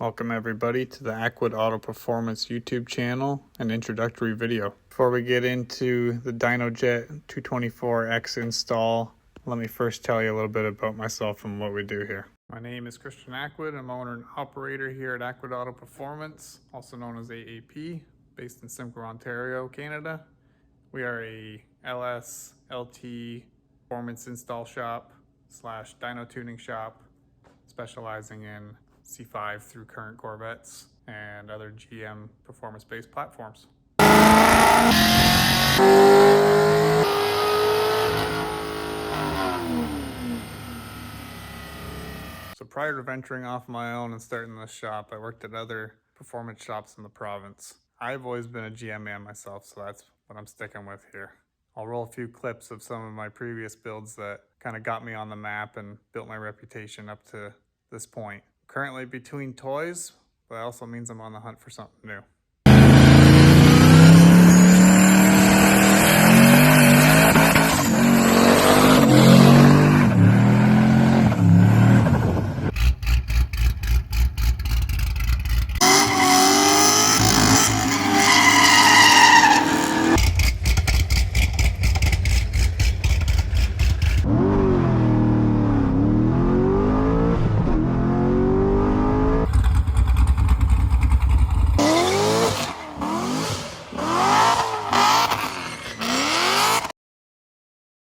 Welcome everybody to the Aquid Auto Performance YouTube channel and introductory video. Before we get into the Dynojet 224X install, let me first tell you a little bit about myself and what we do here. My name is Christian Aquid. I'm owner and operator here at Aquid Auto Performance, also known as AAP, based in Simcoe, Ontario, Canada. We are a LS, LT performance install shop / dyno tuning shop, specializing in C5 through current Corvettes and other GM performance-based platforms. So prior to venturing off my own and starting this shop, I worked at other performance shops in the province. I've always been a GM man myself, so that's what I'm sticking with here. I'll roll a few clips of some of my previous builds that kind of got me on the map and built my reputation up to this point. Currently between toys, but that also means I'm on the hunt for something new.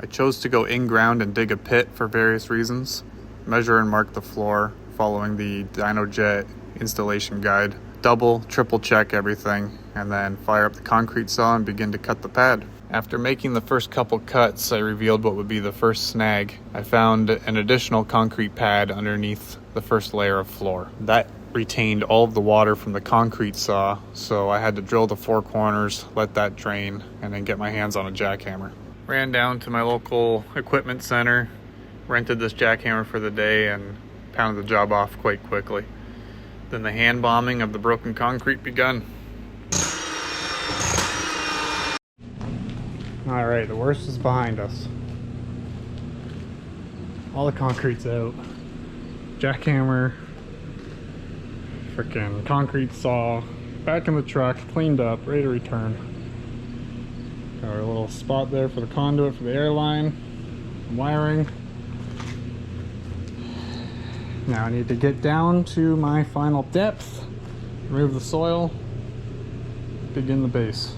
I chose to go in-ground and dig a pit for various reasons. Measure and mark the floor following the Dynojet installation guide. Double, triple check everything, and then fire up the concrete saw and begin to cut the pad. After making the first couple cuts, I revealed what would be the first snag. I found an additional concrete pad underneath the first layer of floor. That retained all of the water from the concrete saw, so I had to drill the four corners, let that drain, and then get my hands on a jackhammer. Ran down to my local equipment center, rented this jackhammer for the day, and pounded the job off quite quickly. Then the hand bombing of the broken concrete begun. All right, the worst is behind us. All the concrete's out. Jackhammer, freaking concrete saw, back in the truck, cleaned up, ready to return. Got our little spot there for the conduit for the airline, wiring. Now I need to get down to my final depth, remove the soil, begin the base.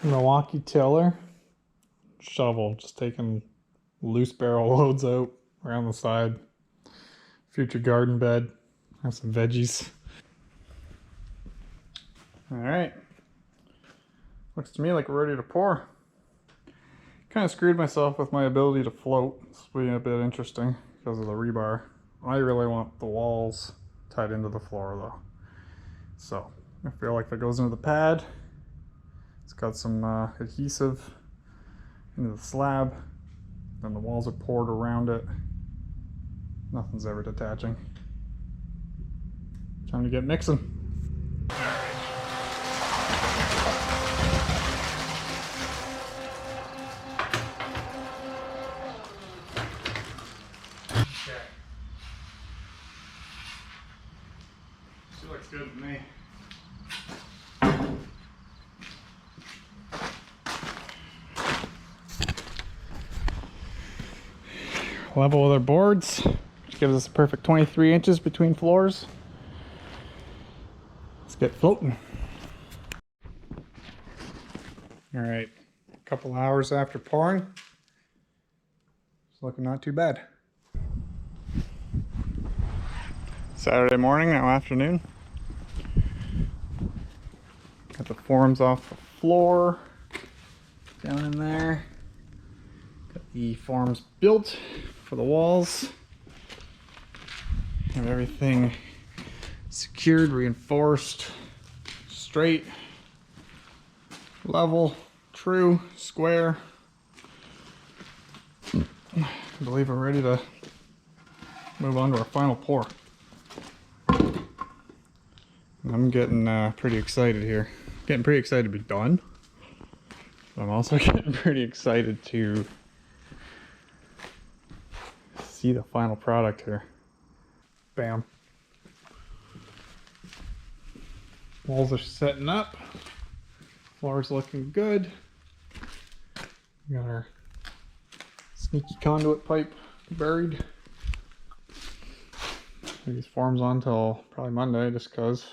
Milwaukee tiller, shovel, just taking loose barrel loads out around the side. Future garden bed, have some veggies. All right. Looks to me like we're ready to pour. Kind of screwed myself with my ability to float. This will be a bit interesting because of the rebar. I really want the walls tied into the floor though. So I feel like that goes into the pad. It's got some adhesive into the slab. Then the walls are poured around it. Nothing's ever detaching. Time to get mixing. She looks good to me. Level with our boards, which gives us a perfect 23 inches between floors. Let's get floating. All right, a couple hours after pouring, it's looking not too bad. Saturday morning, now afternoon. Got the forms off the floor, down in there. Got the forms built for the walls. Have everything secured, reinforced, straight, level, true, square. I believe we're ready to move on to our final pour. I'm getting pretty excited here. Getting pretty excited to be done. But I'm also getting pretty excited to see the final product here. Bam. Walls are setting up. Floor's looking good. We got our sneaky conduit pipe buried. These forms on till probably Monday just because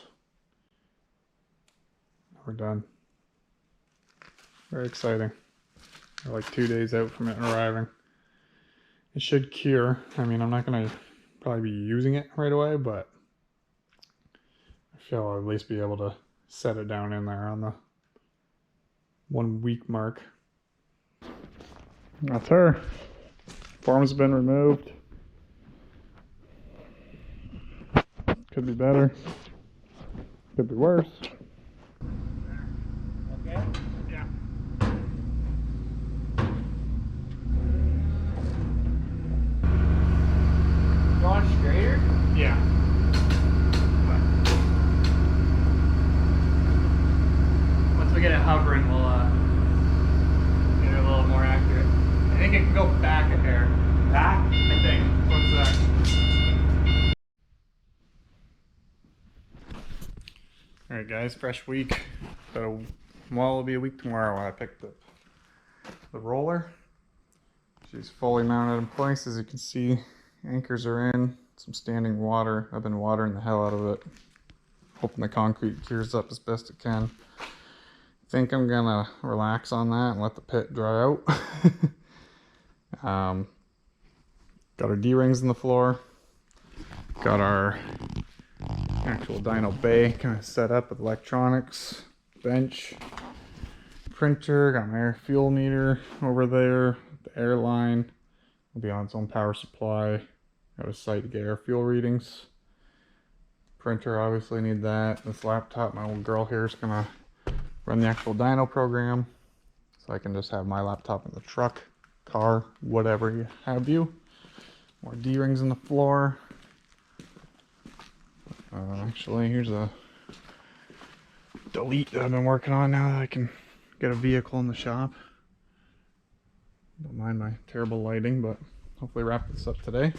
we're done. Very exciting. We're like 2 days out from it arriving. It should cure. I mean, I'm not going to probably be using it right away, but I feel I'll at least be able to set it down in there on the 1 week mark. That's her. Form's been removed. Could be better. Could be worse. Okay? Yeah. You want a straighter? Yeah. Once we get it hovering, we'll get it a little more accurate. I think it can go back a hair. Back? I think. What's that? Alright guys, fresh week. Well, it'll be a week tomorrow when I picked up the roller. She's fully mounted in place. As you can see, anchors are in. Some standing water. I've been watering the hell out of it. Hoping the concrete cures up as best it can. Think I'm gonna relax on that and let the pit dry out. Got our D-rings in the floor. Got our actual dyno bay kind of set up with electronics, bench, printer. Got my air fuel meter over there. The air line will be on its own power supply. Got a site to get air fuel readings. Printer, obviously need that. This laptop, my little girl here is gonna run the actual dyno program, so I can just have my laptop in the truck, car, whatever you have you. More D-rings in the floor. Actually, here's a delete that I've been working on now that I can get a vehicle in the shop. Don't mind my terrible lighting, but hopefully wrap this up today.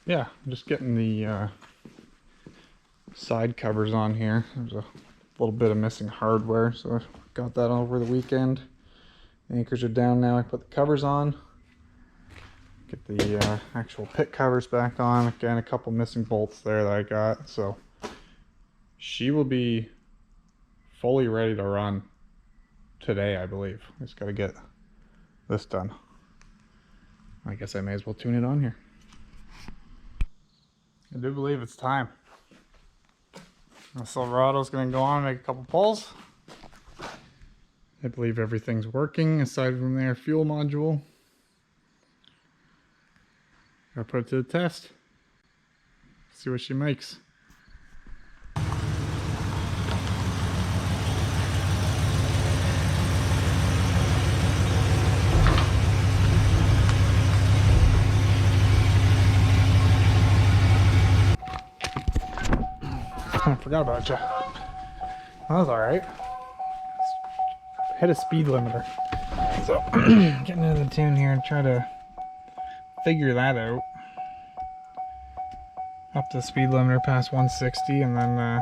Yeah, I'm just getting the side covers on here. There's a little bit of missing hardware, so I got that over the weekend. The anchors are down now. I put the covers on. Get the actual pit covers back on. Again, a couple missing bolts there that I got. So she will be fully ready to run today, I believe. Just got to get this done. I guess I may as well tune it on here. I do believe it's time. The Silverado's going to go on and make a couple pulls. I believe everything's working aside from the air fuel module. Gotta put it to the test. See what she makes. I forgot about you. That was alright. Hit a speed limiter. So, getting into the tune here and try to figure that out. Up the speed limiter past 160 and then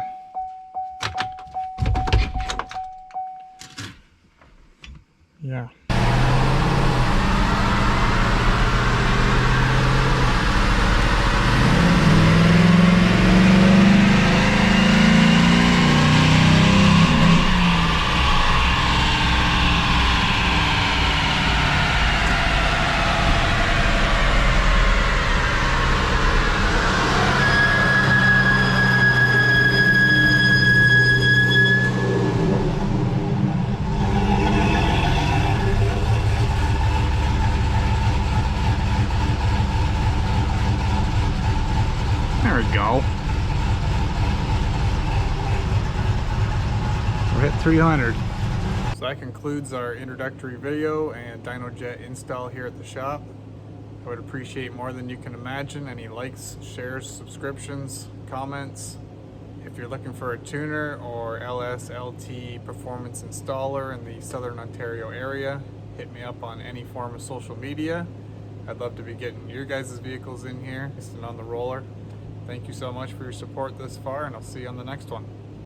yeah. There we go. We're at 300. So that concludes our introductory video and Dynojet install here at the shop. I would appreciate more than you can imagine any likes, shares, subscriptions, comments. If you're looking for a tuner or LSLT performance installer in the Southern Ontario area, hit me up on any form of social media. I'd love to be getting your guys' vehicles in here, listed on the roller. Thank you so much for your support this far, and I'll see you on the next one.